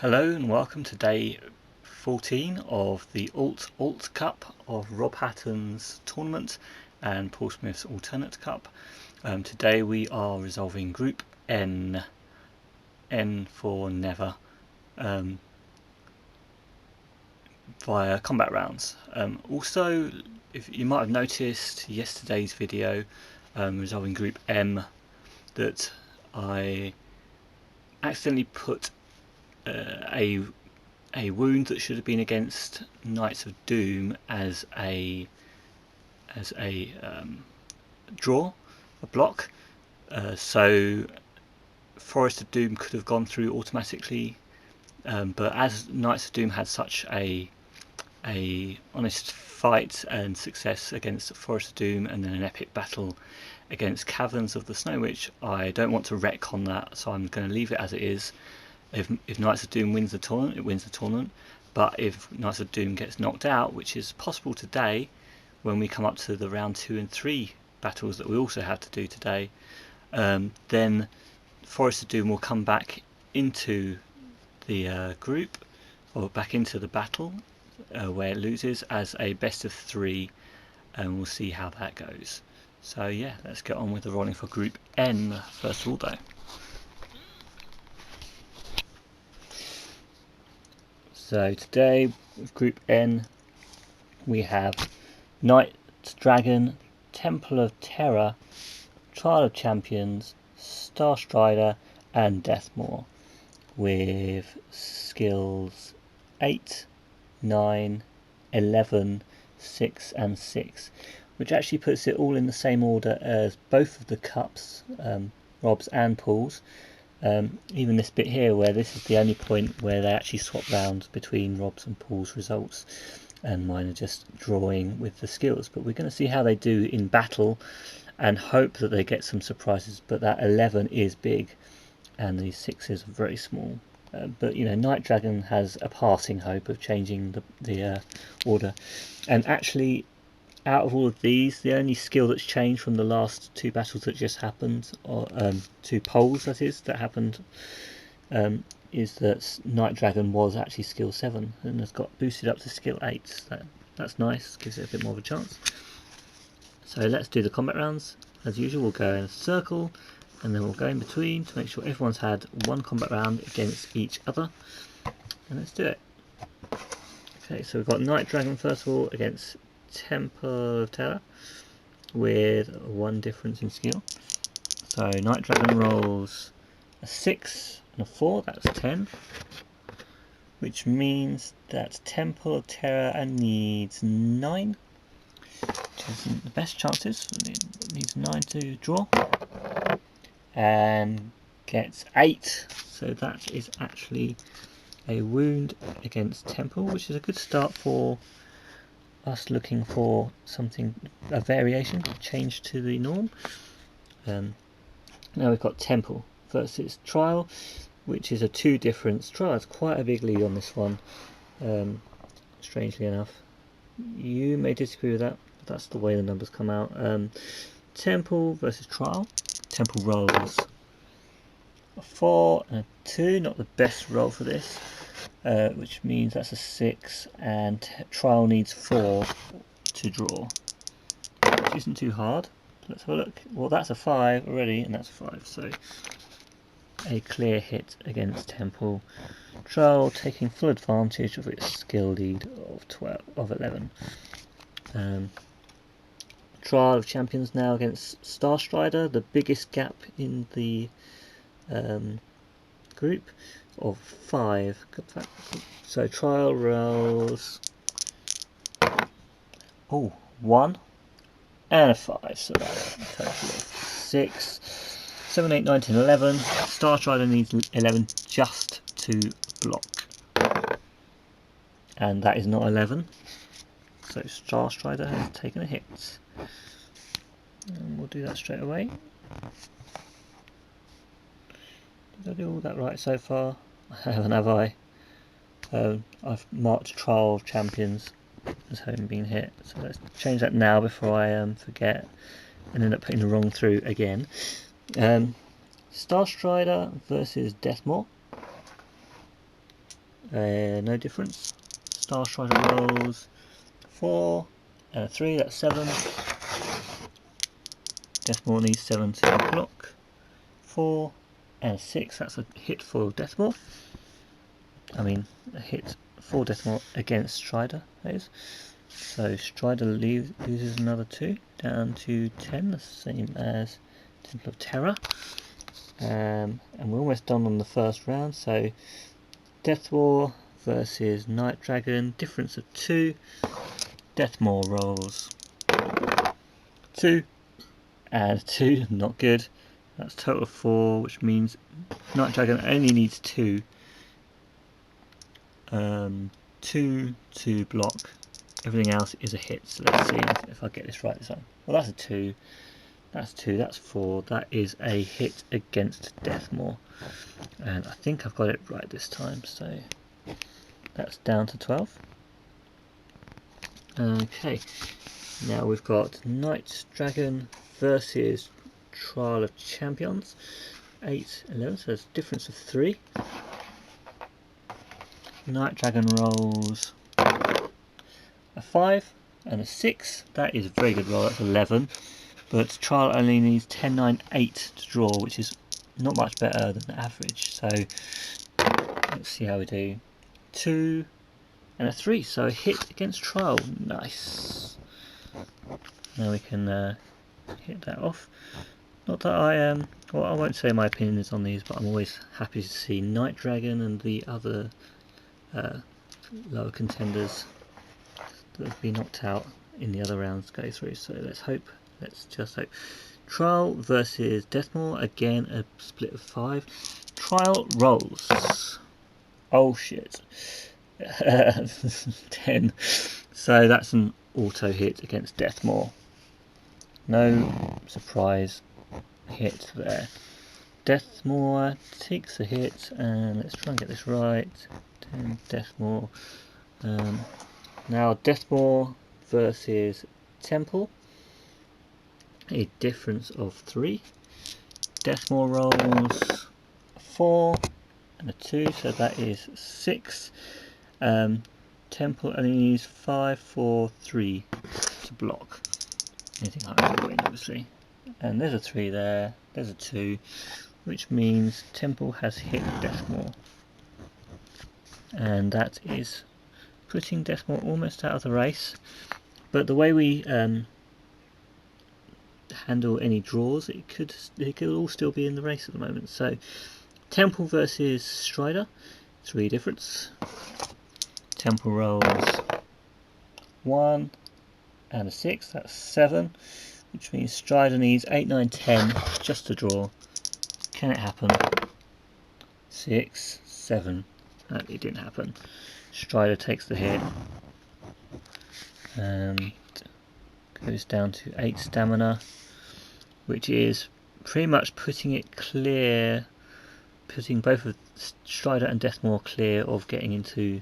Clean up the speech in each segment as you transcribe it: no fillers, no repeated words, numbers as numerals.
Hello and welcome to day 14 of the Alt Cup of Rob Hatton's tournament and Paul Smith's alternate cup. Today we are resolving Group N for never, via combat rounds. Also, if you might have noticed yesterday's video resolving Group M that I accidentally put a wound that should have been against Knights of Doom as a draw, a block. So Forest of Doom could have gone through automatically, but as Knights of Doom had such a honest fight and success against Forest of Doom, and then an epic battle against Caverns of the Snow Witch, I don't want to retcon that, so I'm going to leave it as it is. If Knights of Doom wins the tournament, it wins the tournament. But if Knights of Doom gets knocked out, which is possible today, when we come up to the round 2 and 3 battles that we also have to do today, then Forest of Doom will come back into the group, or back into the battle, where it loses as a best of 3, and we'll see how that goes. So yeah, let's get on with the rolling for Group N first of all though. So today with Group N we have Knight Dragon, Temple of Terror, Trial of Champions, Star Strider and Deathmoor, with skills 8, 9, 11, 6 and 6, which actually puts it all in the same order as both of the cups, Rob's and Paul's. Even this bit here, where this is the only point where they actually swap round between Rob's and Paul's results, and mine are just drawing with the skills. But we're going to see how they do in battle and hope that they get some surprises. But that 11 is big and the 6s are very small. But you know, Night Dragon has a passing hope of changing the order. And actually, out of all of these, the only skill that's changed from the last 2 battles that just happened, or 2 polls that is, that happened, is that Night Dragon was actually skill 7 and has got boosted up to skill 8. So that's nice, gives it a bit more of a chance. So let's do the combat rounds. As usual, we'll go in a circle and then we'll go in between to make sure everyone's had 1 combat round against each other. And let's do it. Okay, so we've got Night Dragon first of all against Temple of Terror, with 1 difference in skill. So Night Dragon rolls a 6 and a 4, that's 10, which means that Temple of Terror needs 9, which isn't the best chances. It needs 9 to draw, and gets 8, so that is actually a wound against Temple, which is a good start for us looking for something, a variation, change to the norm. Now we've got Temple versus Trial, which is a 2 difference. Trial is quite a big lead on this one, strangely enough. You may disagree with that, but that's the way the numbers come out. Temple versus Trial. Temple rolls a 4 and a 2, not the best roll for this. Which means that's a 6, and Trial needs 4 to draw, which isn't too hard. Let's have a look. Well, that's a 5 already, and that's a 5, so a clear hit against Temple. Trial taking full advantage of its skill lead of 11. Trial of Champions now against Star Strider, the biggest gap in the group, of 5. So Trial rolls 1 and a 5, so that's a total of 6, 7, 8, 9, 10, 11. Star Strider needs 11 just to block, and that is not 11, so Star Strider has taken a hit, and we'll do that straight away. Did I do all that right so far? I haven't, have I? I've marked Trial of Champions as having been hit, so let's change that now before I forget and end up putting the wrong through again. Star Strider versus Deathmoor. No difference. Star Strider rolls 4 and a 3, that's 7. Deathmoor needs 7 to block. 4 and a 6, that's a hit for Deathmoor. I mean, a hit for Deathmoor against Strider, that is. So Strider loses another 2, down to 10, the same as Temple of Terror. And we're almost done on the first round, so Deathmoor versus Night Dragon, difference of 2. Deathmoor rolls 2 and 2, not good. That's total of 4, which means Night Dragon only needs 2. 2 to block. Everything else is a hit. So let's see if I get this right this time. Well, that's a 2. That's 2. That's 4. That is a hit against Deathmoor. And I think I've got it right this time. So that's down to 12. Okay. Now we've got Night Dragon versus Trial of Champions. 8, 11. So there's a difference of 3. Night Dragon rolls a 5 and a 6. That is a very good roll, that's 11. But Trial only needs 10, 9, 8 to draw, which is not much better than the average. So let's see how we do. 2 and a 3, so a hit against Trial. Nice. Now we can hit that off. Not that well, I won't say my opinion is on these, but I'm always happy to see Night Dragon and the other lower contenders that have been knocked out in the other rounds go through. So let's just hope. Trial versus Deathmoor, again a split of 5. Trial rolls. Oh shit. 10. So that's an auto hit against Deathmoor. No surprise hit there. Deathmoor takes a hit, and let's try and get this right. 10 Deathmoor. Now Deathmoor versus Temple. A difference of 3. Deathmoor rolls a 4 and a 2, so that is 6. Temple only needs 5, 4, 3 to block. Anything higher will win, obviously. And there's a 3 there, there's a 2, which means Temple has hit Deathmoor. And that is putting Deathmoor almost out of the race. But the way we handle any draws, it could all still be in the race at the moment. So Temple versus Strider, 3 difference. Temple rolls 1 and a 6, that's 7, which means Strider needs 8, 9, 10 just to draw. Can it happen? 6, 7. No, it didn't happen. Strider takes the hit and goes down to 8 stamina, which is pretty much putting it clear, putting both of Strider and Deathmoor clear of getting into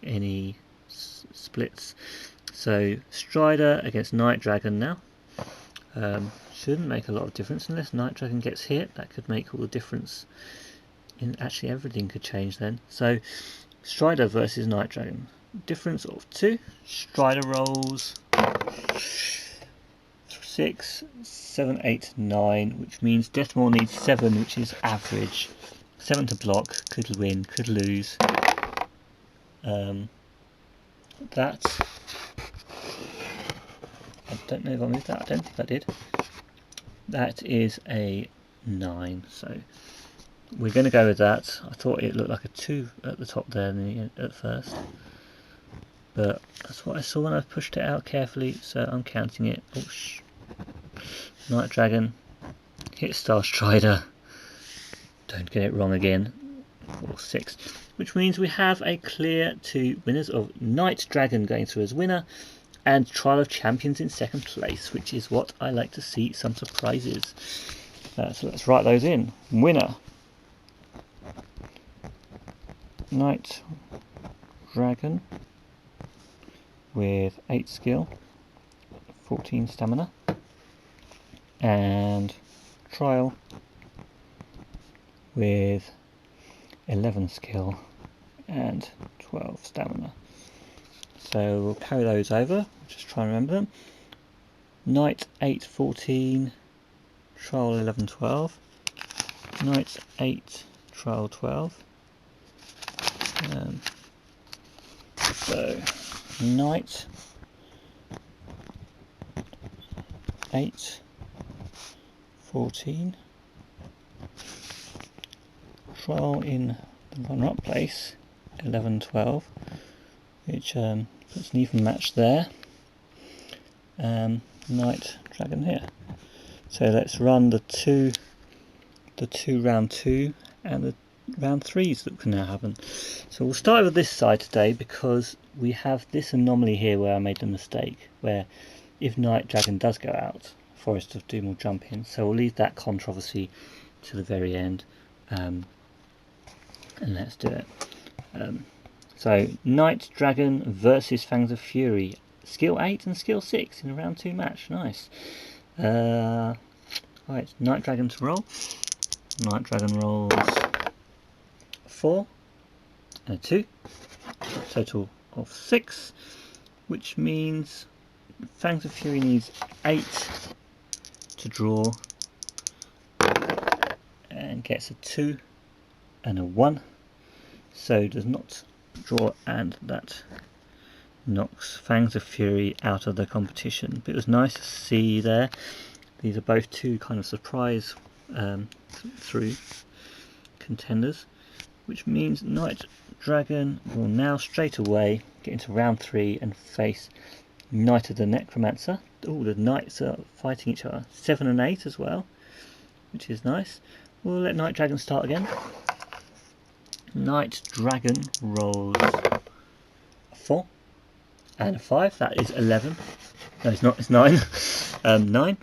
any splits. So Strider against Night Dragon now. Shouldn't make a lot of difference unless Night Dragon gets hit. That could make all the difference. Actually everything could change then. So Strider versus Night Dragon. Difference of 2. Strider rolls 6, 7, 8, 9, which means Deathmoor needs 7, which is average. 7 to block, could win, could lose. That, I don't know if I moved that, I don't think I did. That is a 9, so we're going to go with that. I thought it looked like a 2 at the top there at first, but that's what I saw when I pushed it out carefully, so I'm counting it. Oh, Night Dragon, hit Star Strider, don't get it wrong again, or 6, which means we have a clear 2 winners of Night Dragon going through as winner, and Trial of Champions in second place, which is what I like to see, some surprises. So let's write those in. Winner, Night Dragon with 8 skill, 14 stamina, and Trial with 11 skill and 12 stamina. So we'll carry those over, just try and remember them. Knight 8, 14, trial 11, 12. Knight 8, trial 12. So Knight 8, 14, trial in the runner-up place 11, 12, which puts an even match there. Knight dragon here. So let's run the two round 2 and the round 3s that can now happen. So we'll start with this side today because we have this anomaly here where I made the mistake, where if Knight Dragon does go out, Forest of Doom will jump in. So we'll leave that controversy to the very end, and let's do it. So Knight Dragon versus Fangs of Fury, skill 8 and skill 6 in a round 2 match. Nice. Right, Knight Dragon to roll. Knight Dragon rolls 4 and a 2, total of 6, which means Fangs of Fury needs 8 to draw and gets a 2 and a 1, so does not draw, and that knocks Fangs of Fury out of the competition. But it was nice to see there. These are both two kind of surprise through contenders, which means Knight Dragon will now straight away get into round 3 and face Knight of the Necromancer. Oh, the knights are fighting each other. 7 and 8 as well, which is nice. We'll let Knight Dragon start again. Knight Dragon rolls a 4 and a 5. That is 11. No, it's not. It's 9. 9.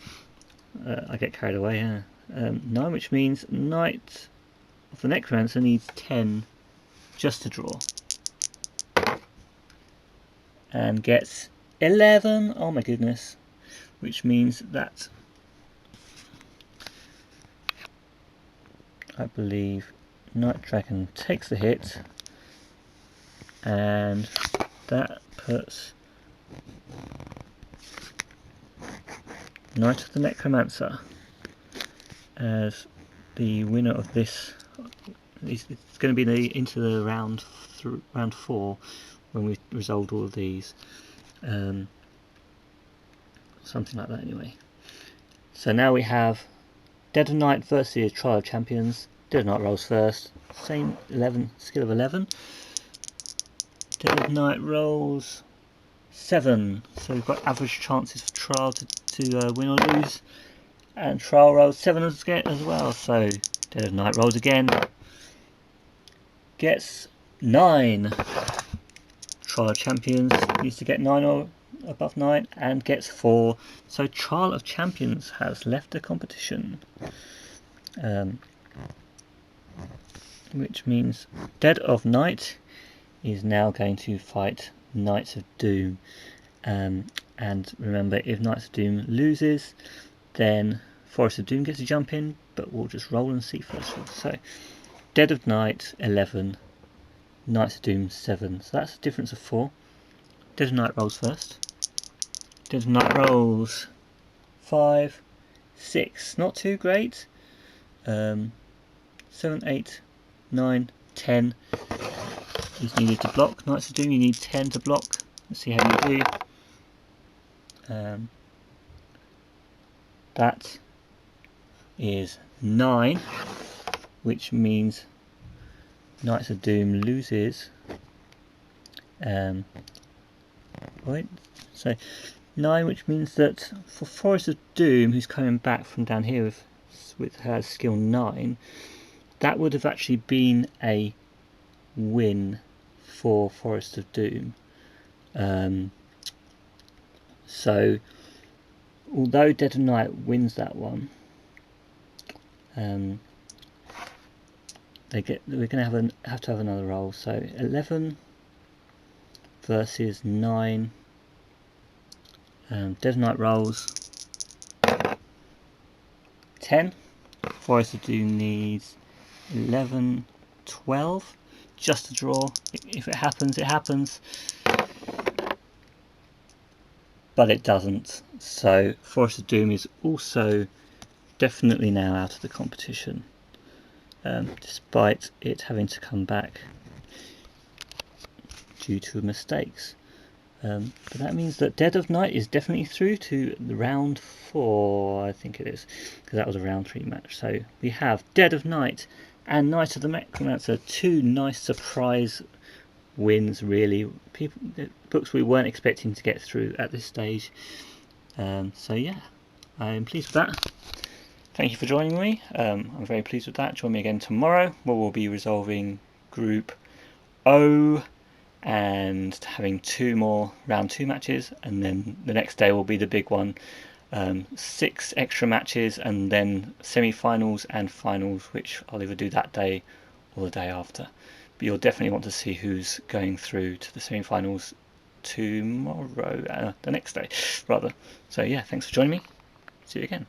I get carried away. Yeah. 9, which means Knight of the Necromancer needs 10 just to draw, and gets 11. Oh my goodness! Which means that I believe Knight Dragon takes the hit, and that puts Knight of the Necromancer as the winner of this. It's going to be into the round 4 when we've resolved all of these. Something like that anyway. So now we have Dead of Night versus Trial of Champions. Dead of Night rolls first. Same 11, skill of 11. Dead of Night rolls 7. So we've got average chances for Trial to win or lose. And Trial rolls 7 as well. So Dead of Night rolls again. Gets 9. Trial of Champions needs to get 9 or above 9 and gets 4. So Trial of Champions has left the competition. Which means Dead of Night is now going to fight Knights of Doom. And remember, if Knights of Doom loses, then Forest of Doom gets to jump in, but we'll just roll and see first. So Dead of Night 11, Knights of Doom 7. So that's a difference of 4. Dead of Night rolls first. Dead of Night rolls 5, 6. Not too great. 7, 8, 9, 10 is needed to block. Knights of Doom, you need 10 to block. Let's see how you do. That is 9, which means Knights of Doom loses. Right, so 9, which means that for Forest of Doom, who's coming back from down here with her skill 9, that would have actually been a win for Forest of Doom. So although Dead of Night wins that one, we're going to have to have another roll. So 11 versus 9. Dead of Night rolls 10. Forest of Doom needs 11, 12. just a draw. If it happens, it happens. But it doesn't. So Forest of Doom is also definitely now out of the competition, despite it having to come back due to mistakes. But that means that Dead of Night is definitely through to the round 4, I think it is, because that was a round 3 match. So we have Dead of Night and Night of the Necromancer, 2 nice surprise wins, really. Books we weren't expecting to get through at this stage. So yeah, I'm pleased with that. Thank you for joining me. I'm very pleased with that. Join me again tomorrow, where we'll be resolving Group O and having 2 more round 2 matches, and then the next day will be the big one, 6 extra matches, and then semi-finals and finals, which I'll either do that day or the day after. But you'll definitely want to see who's going through to the semi-finals tomorrow, the next day rather. So yeah, thanks for joining me. See you again.